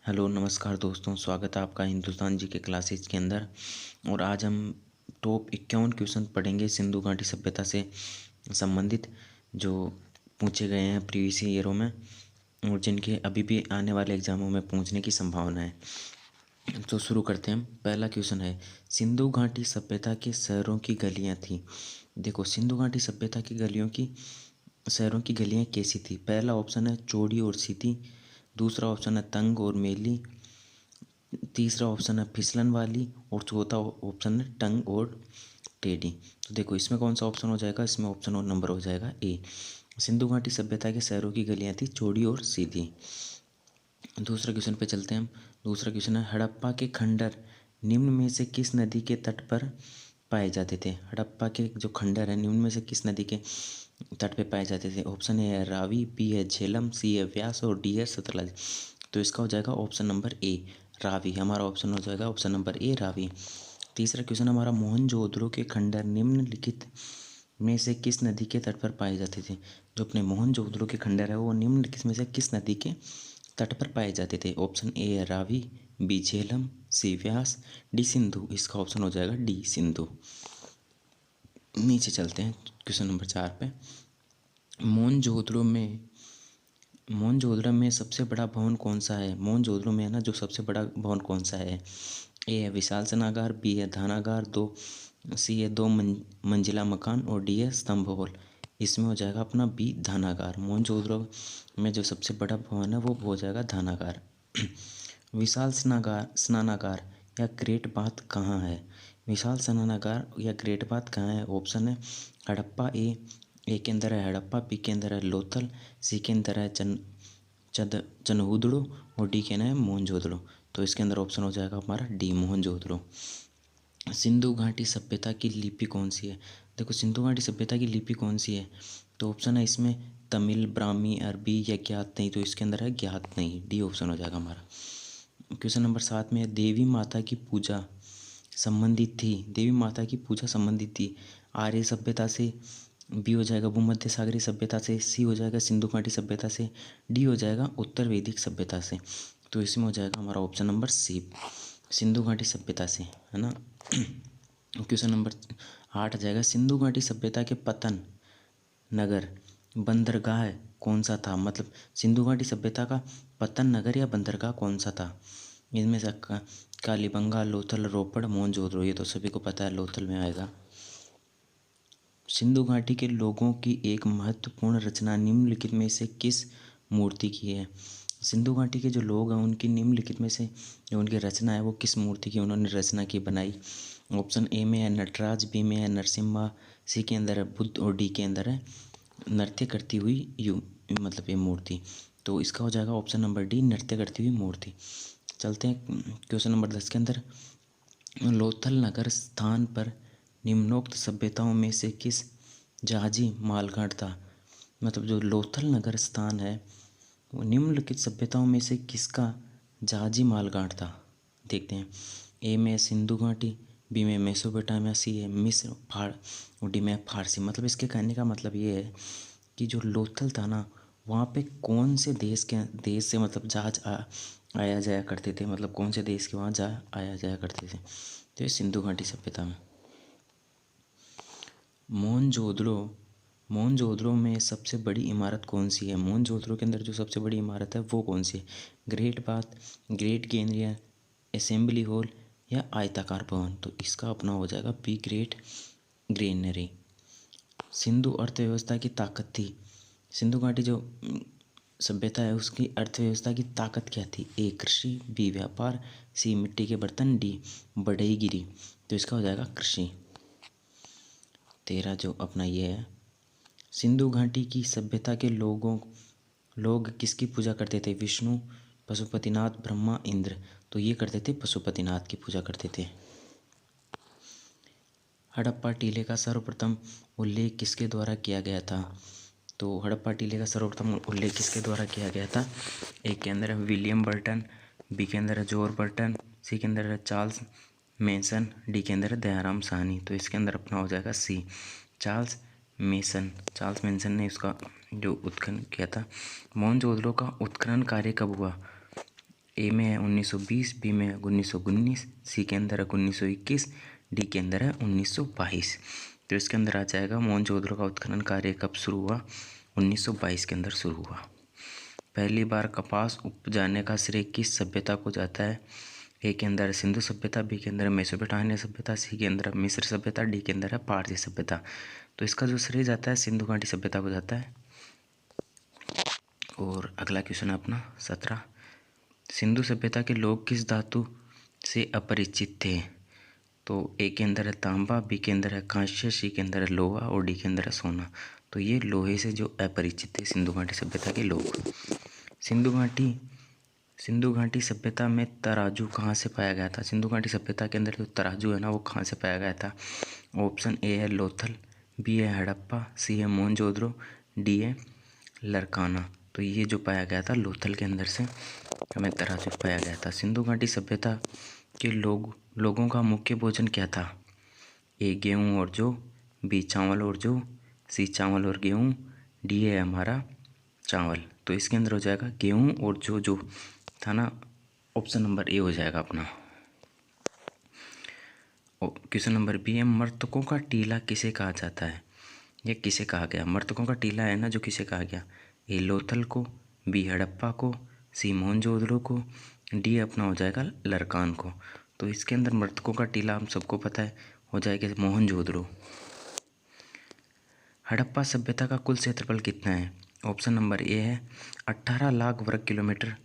Hello नमस्कार दोस्तों, स्वागत है आपका हिंदुस्तान जी के क्लासेज के अंदर। और आज हम टॉप 51 क्वेश्चन पढ़ेंगे सिंधु घाटी सभ्यता से संबंधित, जो पूछे गए हैं प्रीवियस ईयरों में और जिनके अभी भी आने वाले एग्जामों में पूछने की संभावना है। तो शुरू करते हैं। पहला क्वेश्चन है, सिंधु घाटी सभ्यता के शहरों की गलियाँ थी। देखो, सिंधु घाटी सभ्यता की शहरों की गलियाँ कैसी थी। पहला ऑप्शन है चौड़ी और सीधी, दूसरा ऑप्शन है तंग और मेली, तीसरा ऑप्शन है फिसलन वाली और चौथा ऑप्शन है टंग और टेढ़ी। तो देखो, इसमें कौन सा ऑप्शन हो जाएगा। इसमें ऑप्शन और नंबर हो जाएगा ए। सिंधु घाटी सभ्यता के शहरों की गलियाँ थी चौड़ी और सीधी। दूसरा क्वेश्चन पे चलते हैं हम। दूसरा क्वेश्चन है, हड़प्पा के खंडर निम्न में से किस नदी के तट पर पाए जाते थे। हड़प्पा के जो खंडर है निम्न में से किस नदी के तट पे पाए जाते थे। ऑप्शन ए है रावी, बी है झेलम, सी है व्यास और डी है सतलज। तो इसका हो जाएगा ऑप्शन नंबर ए रावी। हमारा ऑप्शन हो जाएगा ऑप्शन नंबर ए रावी। तीसरा क्वेश्चन हमारा, मोहनजोदड़ो के खंडर निम्नलिखित में से किस नदी के तट पर पाए जाते थे। जो अपने मोहनजोदड़ो के खंडर है वो निम्नलिखित में से किस नदी के तट पर पाए जाते थे। ऑप्शन ए है रावी, बी झेलम, सी व्यास, डी सिंधु। इसका ऑप्शन हो जाएगा डी सिंधु। नीचे चलते हैं क्वेश्चन नंबर 4 पे। मोहनजोदड़ो में सबसे बड़ा भवन कौन सा है। मोहनजोदड़ो में है ना, जो सबसे बड़ा भवन कौन सा है। ए है विशाल स्नागार, बी है धानागार, सी है दो मंजिला मकान और डी है स्तंभ हॉल। इसमें हो जाएगा अपना बी धानागार। मोहनजोदड़ो में जो सबसे बड़ा भवन है वो हो जाएगा धानागार। विशाल स्नानागार या ग्रेट बाथ कहाँ है। विशाल स्नानागार या ग्रेट बाथ कहाँ है। ऑप्शन है हड़प्पा, ए के अंदर है हड़प्पा, बी के अंदर है लोथल, सी के अंदर है चनहुदड़ो और डी के अंदर है मोहनजोदड़ो। तो इसके अंदर ऑप्शन हो जाएगा हमारा डी मोहनजोदड़ो। सिंधु घाटी सभ्यता की लिपि कौन सी है। देखो, सिंधु घाटी सभ्यता की लिपि कौन सी है। तो ऑप्शन है इसमें तमिल, ब्राह्मी, अरबी या ज्ञात नहीं। तो इसके अंदर है ज्ञात नहीं, डी ऑप्शन हो जाएगा हमारा। क्वेश्चन नंबर 7 में, देवी माता की पूजा संबंधित थी। देवी माता की पूजा संबंधित थी आर्य सभ्यता से, बी हो जाएगा भूमध्य सागरीय सभ्यता से, सी हो जाएगा सिंधु घाटी सभ्यता से, डी हो जाएगा उत्तर वैदिक सभ्यता से। तो इसमें हो जाएगा हमारा ऑप्शन नंबर सी सिंधु घाटी सभ्यता से, है ना। क्वेश्चन नंबर 8 आ जाएगा, सिंधु घाटी सभ्यता के पतन नगर बंदरगाह कौन सा था। मतलब सिंधु घाटी सभ्यता का पतन नगर या बंदरगाह कौन सा था। इनमें से कालीबंगा, लोथल, रोपड़, मोहनजोदड़ो। ये तो सभी को पता है, लोथल में आएगा। सिंधु घाटी के लोगों की एक महत्वपूर्ण रचना निम्नलिखित में से किस मूर्ति की है। सिंधु घाटी के जो लोग हैं उनकी निम्नलिखित में से जो उनकी रचना है वो किस मूर्ति की उन्होंने रचना की, बनाई। ऑप्शन ए में है नटराज, बी में है नरसिम्हा, सी के अंदर है बुद्ध और डी के अंदर है नृत्य करती हुई मतलब ये मूर्ति। तो इसका हो जाएगा ऑप्शन नंबर डी नृत्य करती हुई मूर्ति। चलते हैं क्वेश्चन नंबर 10 के अंदर, लोथल नगर स्थान पर निम्नोक्त सभ्यताओं में से किस जहाजी मालगाड़ था। मतलब जो लोथल नगर स्थान है वो निम्नलिखित सभ्यताओं में से किसका जहाजी मालगाड़ था। देखते हैं, ए में सिंधु घाटी, बी में मेसोपोटामिया, सी है मिस्र और डी में फारसी। मतलब इसके कहने का मतलब ये है कि जो लोथल था ना वहाँ पे कौन से देश से मतलब जहाज आया जाया करते थे। मतलब कौन से देश के वहाँ आया जाया करते थे। तो ये सिंधु घाटी सभ्यता में। मोहनजोदड़ो में सबसे बड़ी इमारत कौन सी है। मोहनजोदड़ो के अंदर जो सबसे बड़ी इमारत है वो कौन सी है। Great bath, great granary, assembly hall या आयताकार भवन। तो इसका अपना हो जाएगा बी ग्रेट ग्रेनरी। सिंधु अर्थव्यवस्था की ताकत थी। सिंधु घाटी जो सभ्यता है उसकी अर्थव्यवस्था की ताकत क्या थी। ए कृषि, बी व्यापार, सी मिट्टी के बर्तन, डी बढ़ईगिरी। तो इसका हो जाएगा कृषि। 13 जो अपना ये है, सिंधु घाटी की सभ्यता के लोग किसकी पूजा करते थे। विष्णु, पशुपतिनाथ, ब्रह्मा, इंद्र। तो ये करते थे पशुपतिनाथ की पूजा करते थे। हड़प्पा टीले का सर्वप्रथम उल्लेख किसके द्वारा किया गया था। तो हड़प्पा टीले का सर्वप्रथम उल्लेख किसके द्वारा किया गया था। ए के अंदर है विलियम बर्टन, बी के अंदर है जॉर्ज बर्टन, सी के अंदर है चार्ल्स मेसन, डी के अंदर है दयाराम साहनी। तो इसके अंदर अपना हो जाएगा सी चार्ल्स मेसन ने उसका जो उत्खनन किया था। मोहनजोदड़ो का उत्खनन कार्य कब हुआ। ए में है 1920, बी में है 1919, सी के अंदर है 1921, डी के अंदर है 1922। तो इसके अंदर आ जाएगा मोहनजोदड़ो का उत्खनन कार्य कब शुरू हुआ? 1922 के अंदर शुरू हुआ। पहली बार कपास उपजाने का श्रेय किस सभ्यता को जाता है? ए के अंदर सिंधु सभ्यता, बी के अंदर मेसोपोटामिया सभ्यता, सी के अंदर मिस्र सभ्यता, डी के अंदर है पारसी सभ्यता। तो इसका जो श्रेय जाता है सिंधु घाटी सभ्यता को जाता है। और अगला क्वेश्चन है अपना 17। सिंधु सभ्यता के लोग किस धातु से अपरिचित थे? तो ए के अंदर है तांबा, बी के अंदर है कांस्य, सी के अंदर है लोहा और डी के अंदर है सोना। तो ये लोहे से जो अपरिचित थे सिंधु घाटी सभ्यता के लोग। सिंधु घाटी सभ्यता में तराजू कहाँ से पाया गया था? सिंधु घाटी सभ्यता के अंदर जो तराजू है ना वो कहाँ से पाया गया था? ऑप्शन ए है लोथल, बी है हड़प्पा, सी है मोहनजोदड़ो, डी है लरकाना। तो ये जो पाया गया था लोथल के अंदर से हमें तराजू पाया गया था। सिंधु घाटी सभ्यता के लोगों का मुख्य भोजन क्या था? ए गेहूँ और जौ, बी चावल और जौ, सी चावल और गेहूँ, डी है हमारा चावल। तो इसके अंदर हो जाएगा गेहूँ और जो था ना, ऑप्शन नंबर ए हो जाएगा अपना। क्वेश्चन नंबर बी है मृतकों का टीला किसे कहा जाता है? ये किसे कहा गया? मृतकों का टीला है ना जो किसे कहा गया? ए लोथल को, बी हड़प्पा को, सी मोहनजोदड़ो को, डी अपना हो जाएगा लरकान को। तो इसके अंदर मृतकों का टीला हम सबको पता है हो जाएगा मोहनजोदड़ो। हड़प्पा सभ्यता का कुल क्षेत्रफल कितना है? ऑप्शन नंबर ए है 18 लाख वर्ग किलोमीटर,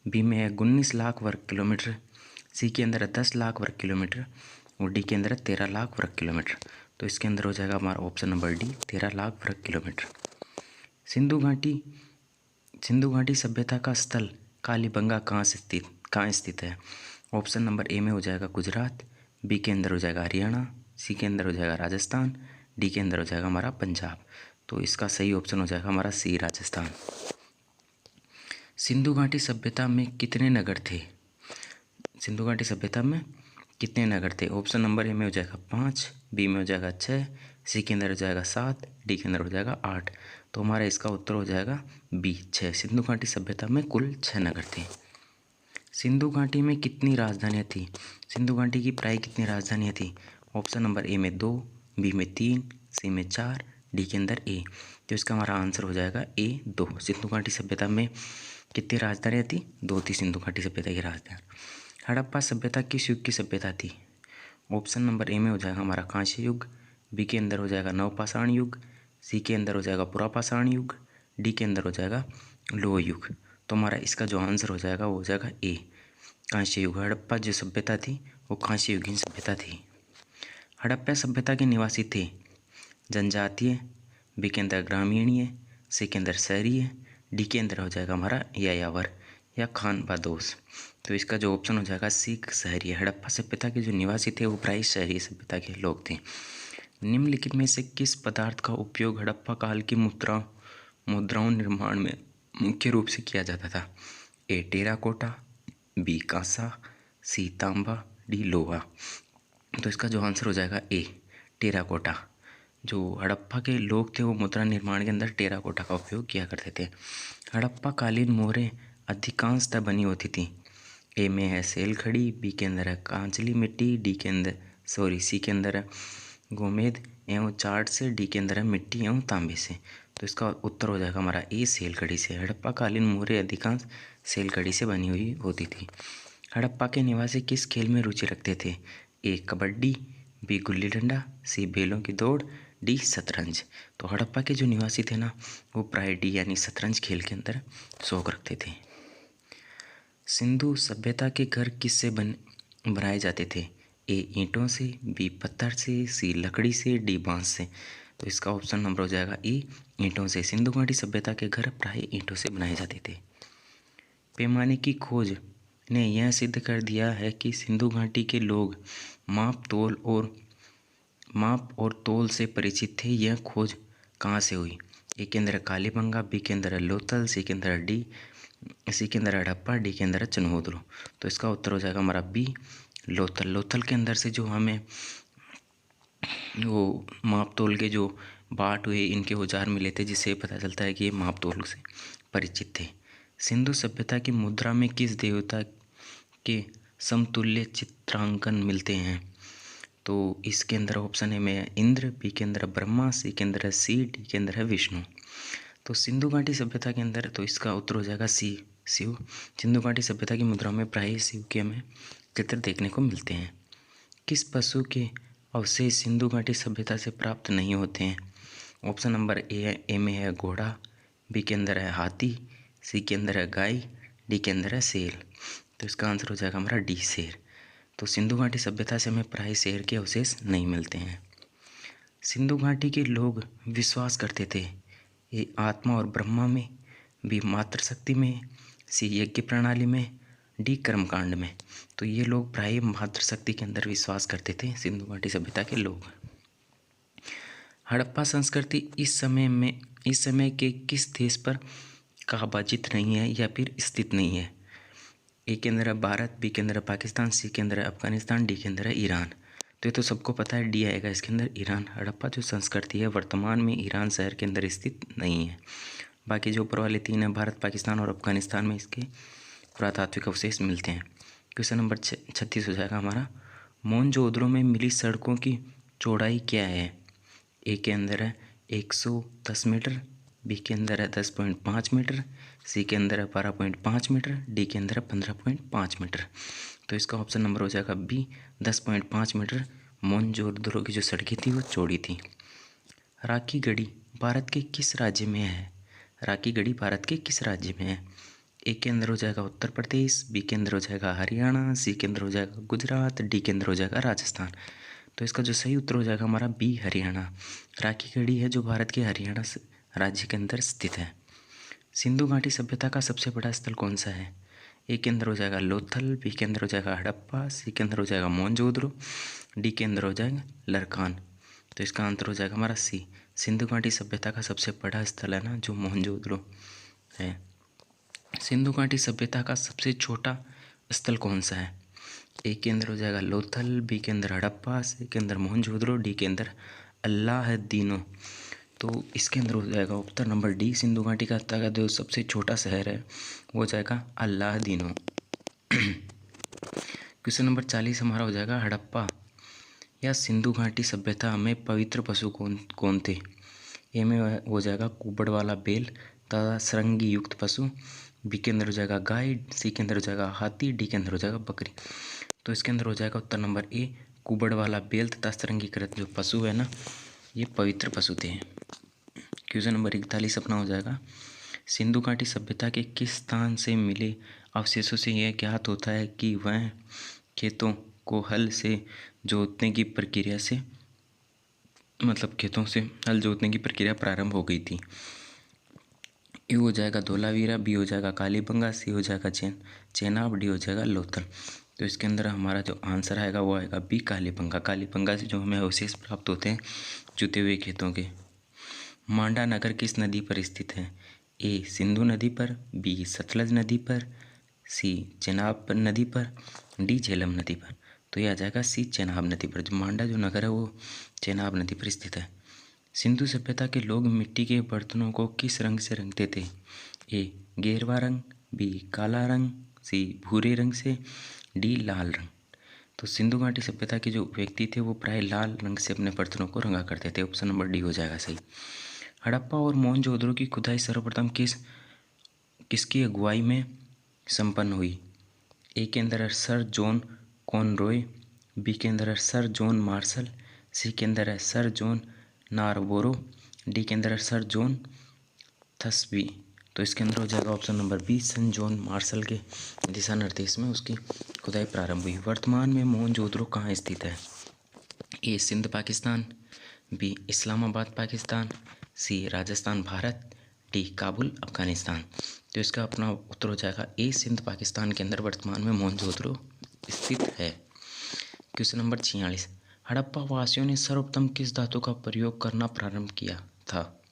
बी में है 19 लाख वर्ग किलोमीटर, सी के अंदर है 10 लाख वर्ग किलोमीटर और डी के अंदर है 13 लाख वर्ग किलोमीटर। तो इसके अंदर हो जाएगा हमारा ऑप्शन नंबर डी 13 लाख वर्ग किलोमीटर। सिंधु घाटी सभ्यता का स्थल कालीबंगा कहाँ स्थित है? ऑप्शन नंबर ए में हो जाएगा गुजरात, बी के अंदर हो जाएगा हरियाणा, सी के अंदर हो जाएगा राजस्थान, डी के अंदर हो जाएगा हमारा पंजाब। तो इसका सही ऑप्शन हो जाएगा हमारा सी राजस्थान। सिंधु घाटी सभ्यता में कितने नगर थे? सिंधु घाटी सभ्यता में कितने नगर थे? ऑप्शन नंबर ए में हो जाएगा 5, बी में हो जाएगा 6, सी के अंदर हो जाएगा 7, डी के अंदर हो जाएगा 8। तो हमारा इसका उत्तर हो जाएगा बी 6। सिंधु घाटी सभ्यता में कुल 6 नगर थे। सिंधु घाटी में कितनी राजधानियाँ थी? सिंधु घाटी की प्राय कितनी राजधानियाँ थी? ऑप्शन नंबर ए में 2, बी में 3, सी में 4, डी के अंदर ए। तो इसका हमारा आंसर हो जाएगा ए 2। सिंधु घाटी सभ्यता में कितनी राजधानियाँ थी? 2 थी सिंधु घाटी सभ्यता की राजधानी। हड़प्पा सभ्यता किस युग की सभ्यता थी? ऑप्शन नंबर ए में हो जाएगा हमारा कांस्य युग, बी के अंदर हो जाएगा नवपाषाण युग, सी के अंदर हो जाएगा पुरापाषाण युग, डी के अंदर हो जाएगा लोह युग। तो हमारा इसका जो आंसर हो जाएगा वो हो जाएगा ए कांस्य युग। हड़प्पा जो सभ्यता थी वो कांस्य युगीन सभ्यता थी। हड़प्पा सभ्यता के निवासी थे जनजातीय, बी के अंदर ग्रामीणीय, सी के अंदर शहरीय, डी के अंदर हो जाएगा हमारा यायावर या खान बादोस। तो इसका जो ऑप्शन हो जाएगा सी शहरी। हड़प्पा सभ्यता के जो निवासी थे वो प्राय शहरी सभ्यता के लोग थे। निम्नलिखित में से किस पदार्थ का उपयोग हड़प्पा काल की मुद्राओं निर्माण में मुख्य रूप से किया जाता था? ए टेराकोटा, बी कांसा, सी तांबा, डी लोहा। तो इसका जो आंसर हो जाएगा ए टेराकोटा। जो हड़प्पा के लोग थे वो मुद्रा निर्माण के अंदर टेराकोटा का उपयोग किया करते थे। हड़प्पा कालीन मोहरें अधिकांशतः बनी होती थी। ए में है सेल खड़ी, बी के अंदर है कांचली मिट्टी, सी के अंदर है गोमेद एवं चार्ट से, डी के अंदर है मिट्टी एवं तांबे से। तो इसका उत्तर हो जाएगा हमारा ए सेल खड़ी से। हड़प्पा कालीन मोहरें अधिकांश सेल खड़ी से बनी हुई होती थी। हड़प्पा के निवासी किस खेल में रुचि रखते थे? ए कबड्डी, बी गुल्ली डंडा, सी बैलों की दौड़, डी शतरंज। तो हड़प्पा के जो निवासी थे ना वो प्राय डी यानी शतरंज खेल के अंदर शौक रखते थे। सिंधु सभ्यता के घर किससे बनाए जाते थे? ए ईंटों से, बी पत्थर से, सी लकड़ी से, डी बांस से। तो इसका ऑप्शन नंबर हो जाएगा ए ईंटों से। सिंधु घाटी सभ्यता के घर प्राय ईंटों से बनाए जाते थे। पैमाने की खोज ने यह सिद्ध कर दिया है कि सिंधु घाटी के लोग माप और तोल से परिचित थे। यह खोज कहाँ से हुई? ए के अंदर है कालीबंगा, बी के अंदर है लोथल, सी के अंदर है सी के अंदर है हड़प्पा, डी के अंदर है चनहोदरो। तो इसका उत्तर हो जाएगा हमारा बी लोथल। लोथल के अंदर से जो हमें वो माप तोल के जो बाट हुए इनके औजार मिले थे जिससे पता चलता है कि ये माप तोल से परिचित थे। सिंधु सभ्यता की मुद्रा में किस देवता के समतुल्य चित्रांकन मिलते हैं। तो इसके अंदर ऑप्शन ए में है इंद्र, बी के अंदर ब्रह्मा, सी के अंदर है सी, डी के अंदर है विष्णु। तो सिंधु घाटी सभ्यता के अंदर तो इसका उत्तर हो जाएगा सी, शिव। सिंधु घाटी सभ्यता की मुद्राओं में प्रायः शिव के हमें चित्र देखने को मिलते हैं। किस पशु के अवशेष सिंधु घाटी सभ्यता से प्राप्त नहीं होते हैं? ऑप्शन नंबर ए में है घोड़ा, बी के अंदर है हाथी, सी के अंदर है गाय, डी के अंदर है शेर। तो इसका आंसर हो जाएगा हमारा डी, शेर। तो सिंधु घाटी सभ्यता से हमें प्रायः शेर के अवशेष नहीं मिलते हैं। सिंधु घाटी के लोग विश्वास करते थे ये आत्मा और ब्रह्मा में, बी मातृशक्ति में, सी यज्ञ प्रणाली में, डी कर्मकांड में। तो ये लोग प्राय मातृशक्ति के अंदर विश्वास करते थे सिंधु घाटी सभ्यता के लोग। हड़प्पा संस्कृति इस समय के किस देश पर काबाजित नहीं है या फिर स्थित नहीं है? ए के अंदर है भारत, बी के अंदर है पाकिस्तान, सी के अंदर है अफगानिस्तान, डी के अंदर है ईरान। तो ये तो सबको पता है, डी आएगा इसके अंदर, ईरान। हड़प्पा जो संस्कृति है वर्तमान में ईरान शहर के अंदर स्थित नहीं है। बाकी जो ऊपर वाले तीन है भारत, पाकिस्तान और अफगानिस्तान में इसके पुरातात्विक अवशेष मिलते हैं। क्वेश्चन नंबर 36 हो जाएगा हमारा, मोहनजोदड़ो में मिली सड़कों की चौड़ाई क्या है? ए के अंदर है 110 मीटर, बी के अंदर है 10.5 मीटर, सी के अंदर है 12.5 मीटर, डी के अंदर है 15.5 मीटर। तो इसका ऑप्शन नंबर हो जाएगा बी, 10.5 मीटर मोहनजोदड़ो की जो सड़कें थी वो चौड़ी थी। राखी गढ़ी भारत के किस राज्य में है? राखी गढ़ी भारत के किस राज्य में है? ए के अंदर हो जाएगा उत्तर प्रदेश, बी के अंदर हो जाएगा हरियाणा, सी के अंदर हो जाएगा गुजरात, डी के अंदर हो जाएगा राजस्थान। तो इसका जो सही उत्तर हो जाएगा हमारा बी, हरियाणा। राखी गढ़ी है जो भारत के हरियाणा राज्य के अंदर स्थित है। सिंधु घाटी सभ्यता का सबसे बड़ा स्थल कौन सा है? ए के अंदर हो जाएगा लोथल, बी के अंदर हो जाएगा हड़प्पा, सी के अंदर हो जाएगा मोहनजोदड़ो, डी के अंदर हो जाएगा लरकान। तो इसका आंसर हो जाएगा हमारा सी, सिंधु घाटी सभ्यता का सबसे बड़ा स्थल है ना जो मोहनजोदड़ो है। सिंधु घाटी सभ्यता का सबसे छोटा स्थल कौन सा है? ए के अंदर हो जाएगा लोथल, बी के अंदर हड़प्पा, सी के अंदर मोहनजोदड़ो, डी के अंदर अल्लाहदीनो। तो इसके अंदर हो जाएगा उत्तर नंबर डी, सिंधु घाटी का जो सबसे छोटा शहर है वो हो जाएगा अल्लाहदीनो। क्वेश्चन नंबर 40 हमारा हो जाएगा, हड़प्पा या सिंधु घाटी सभ्यता में पवित्र पशु कौन थे? ए में हो जाएगा कुबड़ वाला बैल तथा सरंगी युक्त पशु, बी के अंदर हो जाएगा गाय, सी के अंदर हो जाएगा हाथी, डी के अंदर हो जाएगा बकरी। तो इसके अंदर हो जाएगा उत्तर नंबर ए, कुबड़ वाला बैल तथा सरंगीकृत जो पशु है ना ये पवित्र पशु थे। क्वेश्चन नंबर 41 अपना हो जाएगा, सिंधु घाटी सभ्यता के किस स्थान से मिले अवशेषों से यह ज्ञात होता है कि वह खेतों को हल से जोतने की प्रक्रिया से खेतों से हल जोतने की प्रक्रिया प्रारंभ हो गई थी? ए हो जाएगा धोलावीरा, बी हो जाएगा कालीबंगा, सी हो जाएगा चेनाब, डी हो जाएगा लोथल। तो इसके अंदर हमारा जो आंसर आएगा वो आएगा बी, कालीबंगा। कालीबंगा से जो हमें अवशेष प्राप्त होते हैं जुते हुए खेतों के। मांडा नगर किस नदी पर स्थित है? ए सिंधु नदी पर, बी सतलज नदी पर, सी चेनाब नदी पर, डी झेलम नदी पर। तो ये आ जाएगा सी, चेनाब नदी पर। जो मांडा जो नगर है वो चेनाब नदी पर स्थित है। सिंधु सभ्यता के लोग मिट्टी के बर्तनों को किस रंग से रंगते थे? ए गेरुआ रंग, बी काला रंग, सी भूरे रंग से, डी लाल रंग। तो सिंधु घाटी सभ्यता के जो व्यक्ति थे वो प्राय लाल रंग से अपने बर्तनों को रंगा करते थे। ऑप्शन नंबर डी हो जाएगा सही। हड़प्पा और मोहनजोदड़ो की खुदाई सर्वप्रथम किसकी अगुवाई में संपन्न हुई? ए के अंदर है सर जॉन कॉनरॉय, बी के अंदर है सर जॉन मार्शल, सी के अंदर है सर जॉन नारबोरो, डी के अंदर है सर जॉन थस्बी। तो इसके अंदर हो जाएगा ऑप्शन नंबर बी, सन जॉन मार्शल के दिशा निर्देश में उसकी खुदाई प्रारंभ हुई। वर्तमान में मोहनजोदड़ो कहाँ स्थित है? ए सिंध पाकिस्तान, बी इस्लामाबाद पाकिस्तान, सी राजस्थान भारत, डी काबुल अफगानिस्तान। तो इसका अपना उत्तर हो जाएगा ए, सिंध पाकिस्तान के अंदर वर्तमान में मोहनजोदड़ो स्थित है। क्वेश्चन नंबर 46, हड़प्पा वासियों ने सर्वप्रथम किस धातु का प्रयोग करना प्रारंभ किया था?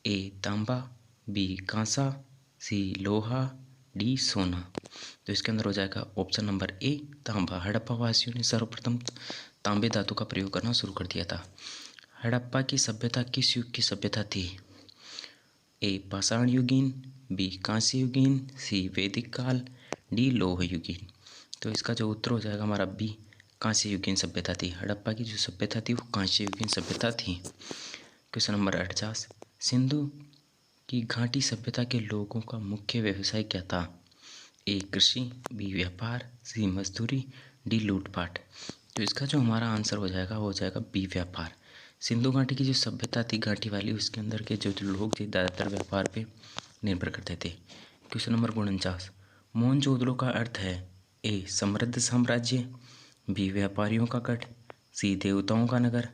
ए तांबा, बी कांसा, सी लोहा, डी सोना। तो इसके अंदर हो जाएगा ऑप्शन नंबर ए, तांबा। हड़प्पा वासियों ने सर्वप्रथम तांबे धातु का प्रयोग करना शुरू कर दिया था। हड़प्पा की सभ्यता किस युग की सभ्यता थी? ए पाषाण युगीन, बी कांस्य युगीन, सी वैदिक काल, डी लौह युगीन। तो इसका जो उत्तर हो जाएगा हमारा बी, कांस्य युगीन सभ्यता थी। हड़प्पा की जो सभ्यता थी वो कांस्य युगीन सभ्यता थी। क्वेश्चन नंबर 48, सिंधु की घाटी सभ्यता के लोगों का मुख्य व्यवसाय क्या था? ए कृषि, बी व्यापार, सी मजदूरी, डी लूटपाट। तो इसका जो हमारा आंसर हो जाएगा वो हो जाएगा बी व्यापार। सिंधु घाटी की जो सभ्यता थी घाटी वाली, उसके अंदर के जो लोग थे ज़्यादातर व्यापार पे निर्भर करते थे। क्वेश्चन नंबर 49, मोहनजोदड़ो का अर्थ है? ए समृद्ध साम्राज्य, बी व्यापारियों का गढ़, सी देवताओं का नगर,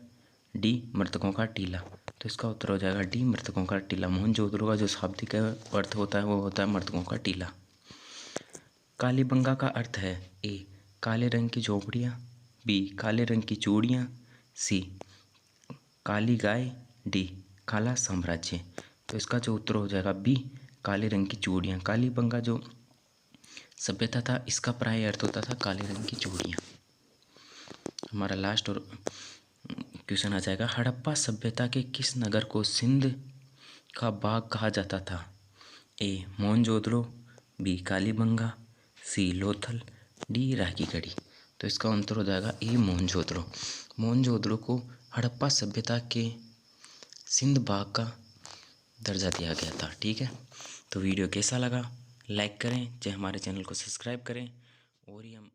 डी मृतकों का टीला। तो इसका उत्तर हो जाएगा डी मृतकों का टीला। मोहनजोदड़ो का जो शाब्दिक अर्थ होता है वो होता है मृतकों का टीला। कालीबंगा का अर्थ है? ए काले रंग की झोपड़ियाँ, बी काले रंग की चूड़ियाँ, सी काली गाय, डी काला साम्राज्य। तो इसका जो उत्तर हो जाएगा बी काले रंग की चूड़ियाँ। कालीबंगा जो सभ्यता था इसका प्राय अर्थ होता था काले रंग की चूड़ियाँ। हमारा लास्ट और क्वेश्चन आ जाएगा, हड़प्पा सभ्यता के किस नगर को सिंध का बाग कहा जाता था? ए मोहनजोदड़ो, बी कालीबंगा, सी लोथल, डी राखीगढ़ी। तो इसका उत्तर हो जाएगा ए मोहनजोदड़ो। मोहनजोदड़ो को हड़प्पा सभ्यता के सिंध बाग का दर्जा दिया गया था। ठीक है, तो वीडियो कैसा लगा लाइक करें, चाहे हमारे चैनल को सब्सक्राइब करें और ही हम